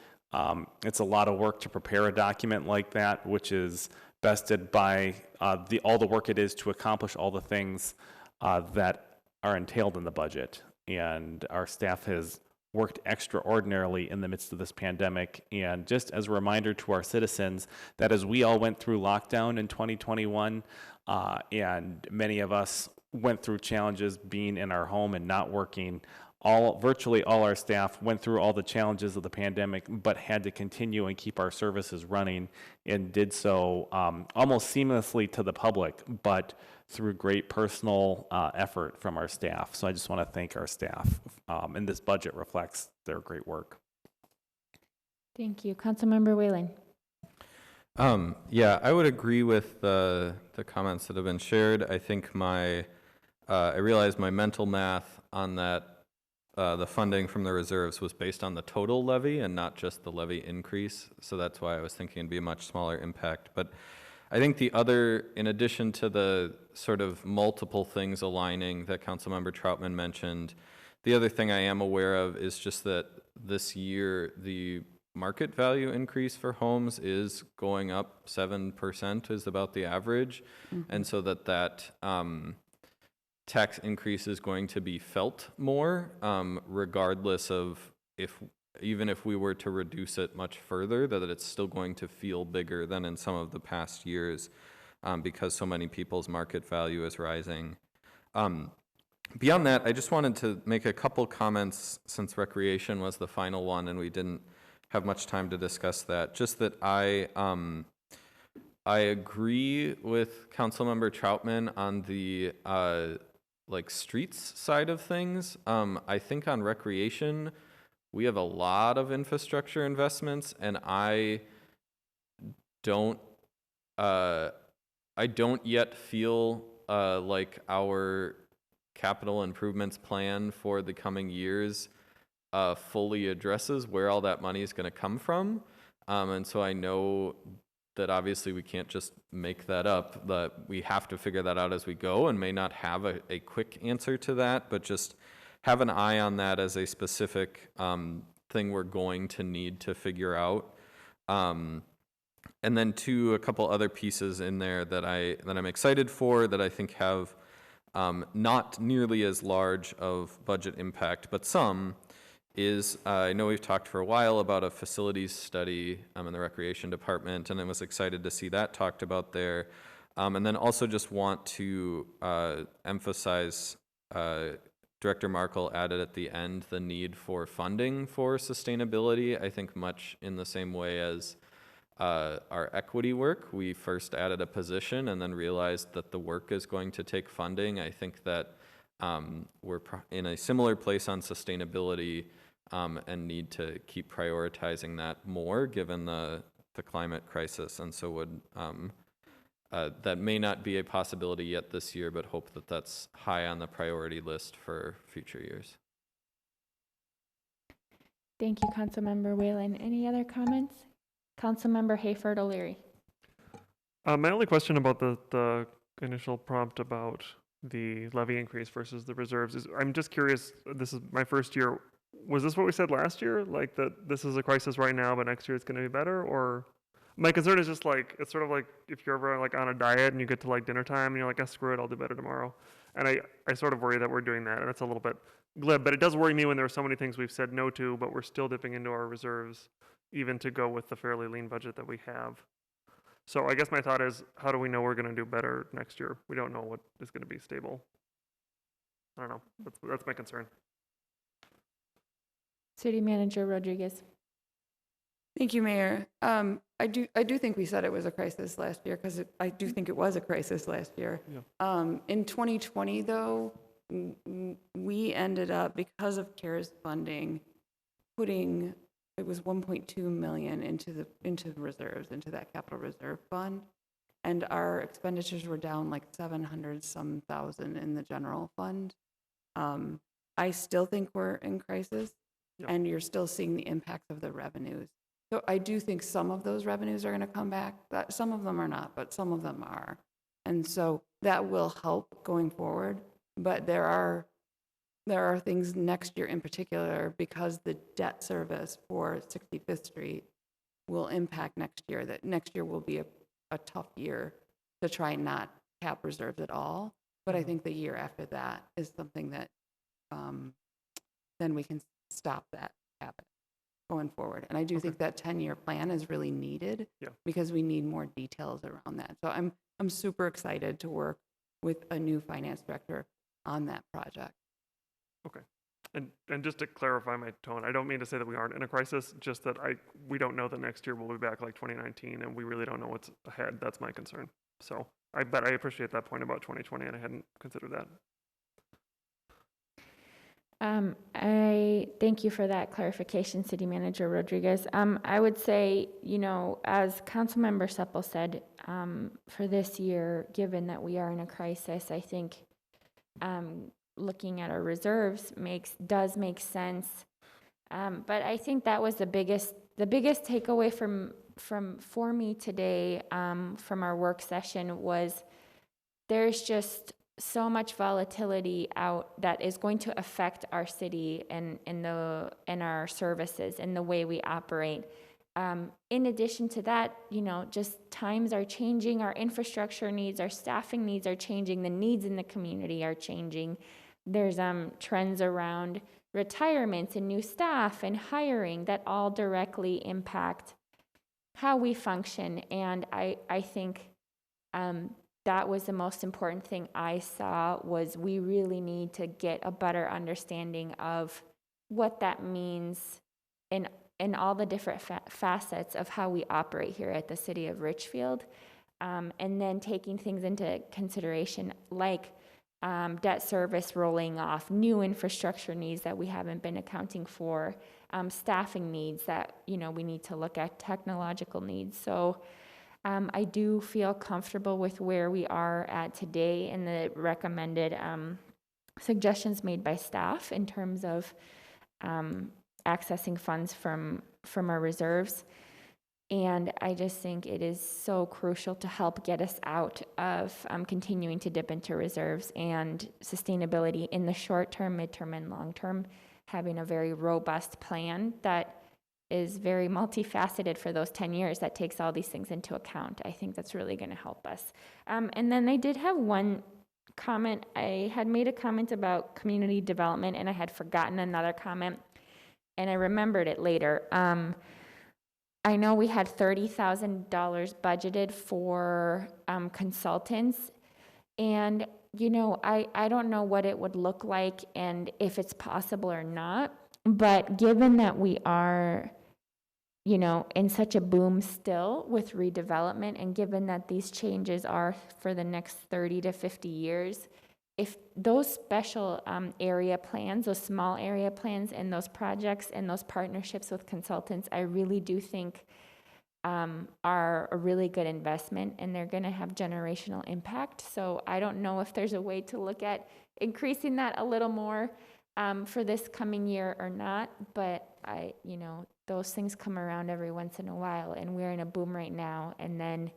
It's a lot of work to prepare a document like that, which is bested by all the work it is to accomplish all the things that are entailed in the budget. And our staff has worked extraordinarily in the midst of this pandemic. And just as a reminder to our citizens that as we all went through lockdown in 2021, and many of us went through challenges being in our home and not working, virtually all our staff went through all the challenges of the pandemic, but had to continue and keep our services running, and did so almost seamlessly to the public, but through great personal effort from our staff. So I just want to thank our staff, and this budget reflects their great work. Thank you. Councilmember Whalen. Yeah, I would agree with the comments that have been shared. I think I realized my mental math on that, the funding from the reserves was based on the total levy and not just the levy increase. So that's why I was thinking it'd be a much smaller impact. But I think the other, in addition to the sort of multiple things aligning that Councilmember Troutman mentioned, the other thing I am aware of is just that this year the market value increase for homes is going up 7% is about the average. And so that tax increase is going to be felt more, regardless of even if we were to reduce it much further, that it's still going to feel bigger than in some of the past years, because so many people's market value is rising. Beyond that, I just wanted to make a couple comments since recreation was the final one and we didn't have much time to discuss that. Just that I agree with Councilmember Troutman on the like streets side of things. I think on recreation, we have a lot of infrastructure investments, and I don't yet feel like our capital improvements plan for the coming years fully addresses where all that money is going to come from. And so I know that obviously we can't just make that up, that we have to figure that out as we go, and may not have a quick answer to that, but just have an eye on that as a specific thing we're going to need to figure out. And then a couple other pieces in there that I'm excited for, that I think have not nearly as large of budget impact, but some, is I know we've talked for a while about a facilities study in the recreation department, and I was excited to see that talked about there. And then also just want to emphasize, Director Markle added at the end the need for funding for sustainability. I think much in the same way as our equity work, we first added a position and then realized that the work is going to take funding. I think that we're in a similar place on sustainability, and need to keep prioritizing that more given the climate crisis. And so that may not be a possibility yet this year, but hope that that's high on the priority list for future years. Thank you, Councilmember Whalen. Any other comments? Councilmember Hayford O'Leary. My only question about the initial prompt about the levy increase versus the reserves is, I'm just curious, this is my first year, was this what we said last year? Like that this is a crisis right now, but next year it's going to be better? Or my concern is just like, it's sort of like if you're ever like on a diet and you get to like dinner time and you're like, screw it, I'll do better tomorrow. And I sort of worry that we're doing that, and it's a little bit glib, but it does worry me when there are so many things we've said no to, but we're still dipping into our reserves, even to go with the fairly lean budget that we have. So I guess my thought is, how do we know we're going to do better next year? We don't know what is going to be stable. I don't know. That's my concern. City Manager Rodriguez. Thank you, Mayor. I do think we said it was a crisis last year, because I do think it was a crisis last year. Yeah. In 2020, though, we ended up, because of CARES funding, putting, it was 1.2 million into the reserves, into that capital reserve fund, and our expenditures were down like 700-some thousand in the general fund. I still think we're in crisis, and you're still seeing the impacts of the revenues. So I do think some of those revenues are going to come back. Some of them are not, but some of them are, and so that will help going forward. But there are things next year in particular, because the debt service for 65th Street will impact next year, that next year will be a tough year to try and not cap reserves at all. But I think the year after that is something that then we can stop that happening going forward. And I do think that 10-year plan is really needed, because we need more details around that. So I'm super excited to work with a new finance director on that project. Okay. And just to clarify my tone, I don't mean to say that we aren't in a crisis, just that we don't know that next year we'll be back like 2019, and we really don't know what's ahead. That's my concern. So, but I appreciate that point about 2020, and I hadn't considered that. I thank you for that clarification, City Manager Rodriguez. I would say, as Councilmember Supple said, for this year, given that we are in a crisis, I think looking at our reserves does make sense. But I think that was the biggest takeaway for me today from our work session was there's just so much volatility out that is going to affect our city and our services and the way we operate. In addition to that, just times are changing, our infrastructure needs, our staffing needs are changing, the needs in the community are changing. There's trends around retirements and new staff and hiring that all directly impact how we function. And I think that was the most important thing I saw was we really need to get a better understanding of what that means in all the different facets of how we operate here at the City of Richfield. And then taking things into consideration like debt service rolling off, new infrastructure needs that we haven't been accounting for, staffing needs that, we need to look at, technological needs. So I do feel comfortable with where we are at today and the recommended suggestions made by staff in terms of accessing funds from our reserves. And I just think it is so crucial to help get us out of continuing to dip into reserves and sustainability in the short term, midterm, and long term, having a very robust plan that is very multifaceted for those 10 years that takes all these things into account. I think that's really going to help us. And then I did have one comment. I had made a comment about community development and I had forgotten another comment and I remembered it later. I know we had $30,000 budgeted for consultants, and I don't know what it would look like and if it's possible or not, but given that we are in such a boom still with redevelopment, and given that these changes are for the next 30 to 50 years, if those special area plans, those small area plans and those projects and those partnerships with consultants, I really do think are a really good investment and they're going to have generational impact. So I don't know if there's a way to look at increasing that a little more for this coming year or not, but those things come around every once in a while and we're in a boom right now, and then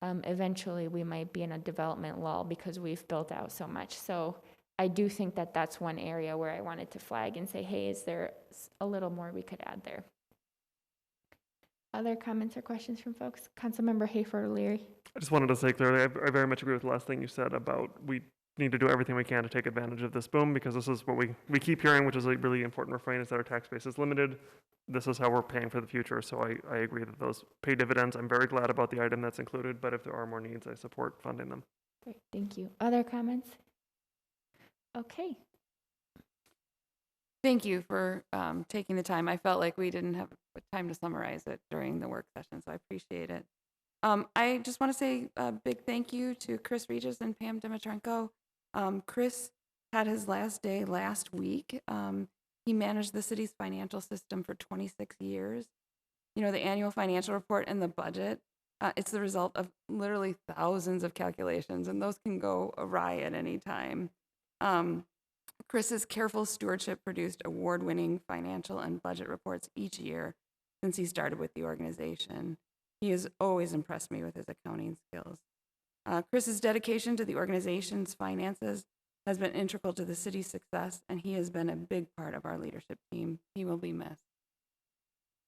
eventually we might be in a development lull because we've built out so much. So I do think that that's one area where I wanted to flag and say, hey, is there a little more we could add there? Other comments or questions from folks? Councilmember Hayford Leary. I just wanted to say clearly, I very much agree with the last thing you said about we need to do everything we can to take advantage of this boom, because this is what we keep hearing, which is a really important refrain, is that our tax base is limited. This is how we're paying for the future. So I agree that those pay dividends. I'm very glad about the item that's included, but if there are more needs, I support funding them. Great, thank you. Other comments? Okay. Thank you for taking the time. I felt like we didn't have time to summarize it during the work session, so I appreciate it. I just want to say a big thank you to Chris Regis and Pam Demerenko. Chris had his last day last week. He managed the city's financial system for 26 years. The annual financial report and the budget, it's the result of literally thousands of calculations, and those can go awry at any time. Chris's careful stewardship produced award-winning financial and budget reports each year since he started with the organization. He has always impressed me with his accounting skills. Chris's dedication to the organization's finances has been integral to the city's success, and he has been a big part of our leadership team. He will be missed.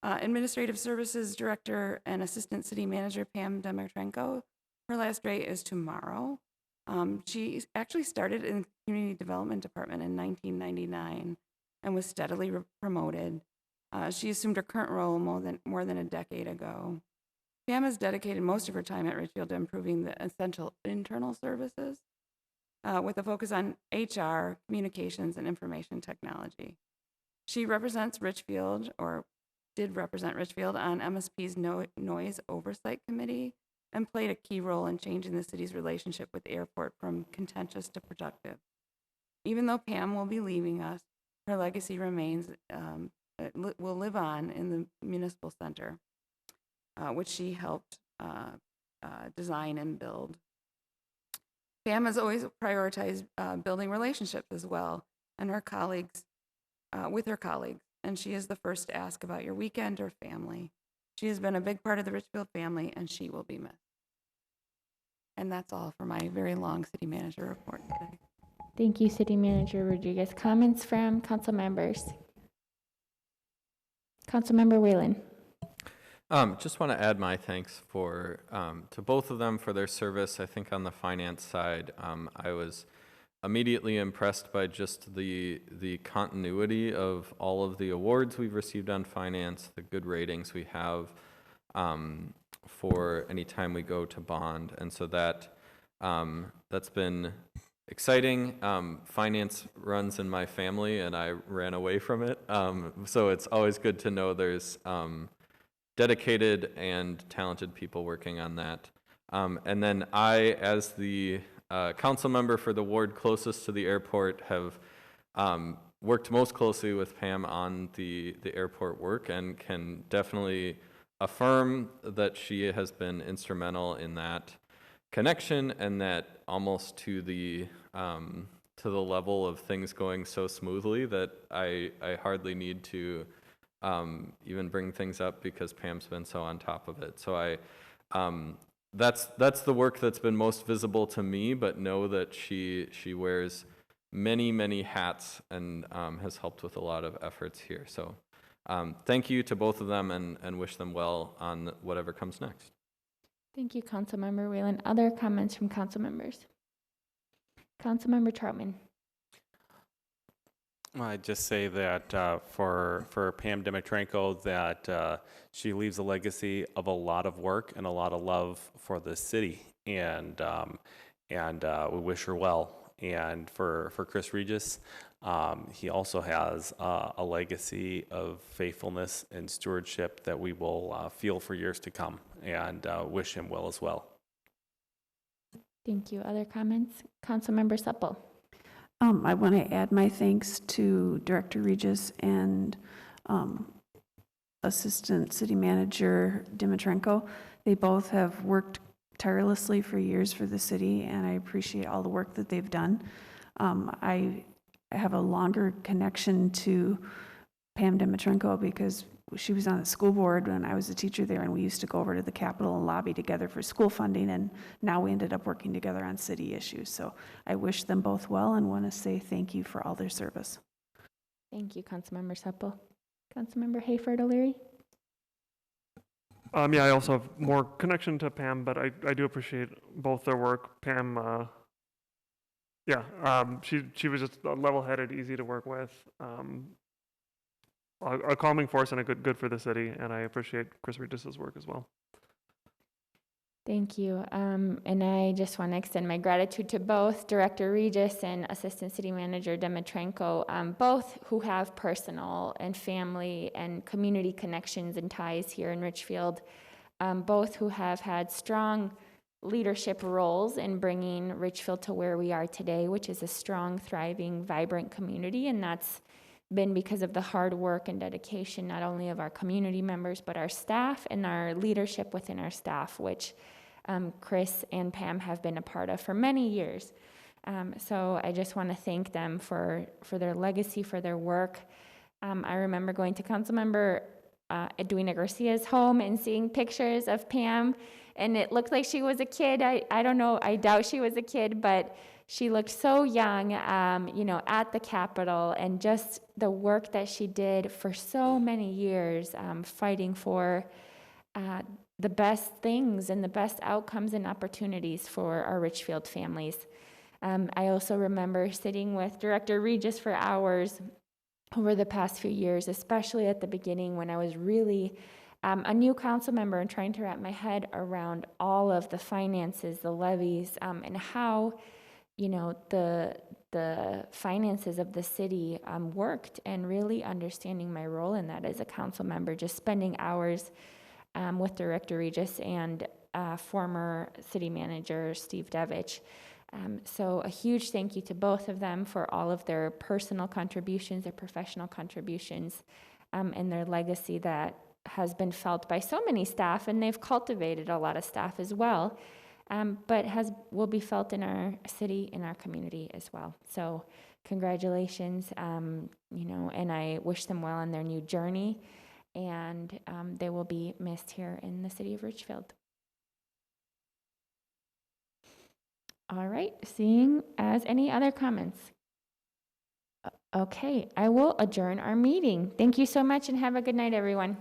Administrative Services Director and Assistant City Manager Pam Demerenko, her last day is tomorrow. She actually started in the Community Development Department in 1999 and was steadily promoted. She assumed her current role more than a decade ago. Pam has dedicated most of her time at Richfield to improving the essential internal services. with a focus on HR, communications, and information technology. She represents Richfield, or did represent Richfield, on MSP's Noise Oversight Committee and played a key role in changing the city's relationship with the airport from contentious to productive. Even though Pam will be leaving us, her legacy remains, will live on in the municipal center, which she helped design and build. Pam has always prioritized building relationships as well, and her colleagues, with her colleagues, and she is the first to ask about your weekend or family. She has been a big part of the Richfield family, and she will be missed. And that's all for my very long city manager report today. Thank you, City Manager Rodriguez. Comments from council members? Councilmember Whalen. Just want to add my thanks to both of them for their service. I think on the finance side, I was immediately impressed by just the continuity of all of the awards we've received on finance, the good ratings we have for any time we go to bond, and so that's been exciting. Finance runs in my family, and I ran away from it, so it's always good to know there's dedicated and talented people working on that. And then I, as the council member for the ward closest to the airport, have worked most closely with Pam on the airport work, and can definitely affirm that she has been instrumental in that connection, and that almost to the level of things going so smoothly that I hardly need to even bring things up because Pam's been so on top of it. So that's the work that's been most visible to me, but know that she wears many hats and has helped with a lot of efforts here. So thank you to both of them, and wish them well on whatever comes next. Thank you, Councilmember Whalen. Other comments from council members? Councilmember Troutman. I'd just say that for Pam Demerenko, that she leaves a legacy of a lot of work and a lot of love for the city, and we wish her well. And for Chris Regis, he also has a legacy of faithfulness and stewardship that we will feel for years to come, and wish him well as well. Thank you. Other comments? Councilmember Supple. I want to add my thanks to Director Regis and Assistant City Manager Demerenko. They both have worked tirelessly for years for the city, and I appreciate all the work that they've done. I have a longer connection to Pam Demerenko because she was on the school board when I was a teacher there, and we used to go over to the Capitol and lobby together for school funding, and now we ended up working together on city issues. So I wish them both well and want to say thank you for all their service. Thank you, Councilmember Supple. Councilmember Hayford O'Leary. Yeah, I also have more connection to Pam, but I do appreciate both their work. Pam, she was just level-headed, easy to work with, a calming force, and a good for the city. And I appreciate Chris Regis's work as well. Thank you. And I just want to extend my gratitude to both Director Regis and Assistant City Manager Demerenko, both who have personal and family and community connections and ties here in Richfield, both who have had strong leadership roles in bringing Richfield to where we are today, which is a strong, thriving, vibrant community. And that's been because of the hard work and dedication, not only of our community members, but our staff and our leadership within our staff, which Chris and Pam have been a part of for many years. So I just want to thank them for their legacy, for their work. I remember going to Councilmember Edwina Garcia's home and seeing pictures of Pam, and it looked like she was a kid. I don't know, I doubt she was a kid, but she looked so young, at the Capitol, and just the work that she did for so many years, fighting for the best things and the best outcomes and opportunities for our Richfield families. I also remember sitting with Director Regis for hours over the past few years, especially at the beginning when I was really a new council member and trying to wrap my head around all of the finances, the levies, and how the finances of the city worked, and really understanding my role in that as a council member, just spending hours with Director Regis and former city manager Steve Devich. So a huge thank you to both of them for all of their personal contributions, their professional contributions, and their legacy that has been felt by so many staff, and they've cultivated a lot of staff as well, but will be felt in our city, in our community as well. So congratulations, and I wish them well on their new journey, and they will be missed here in the city of Richfield. All right, seeing as any other comments? Okay, I will adjourn our meeting. Thank you so much and have a good night, everyone.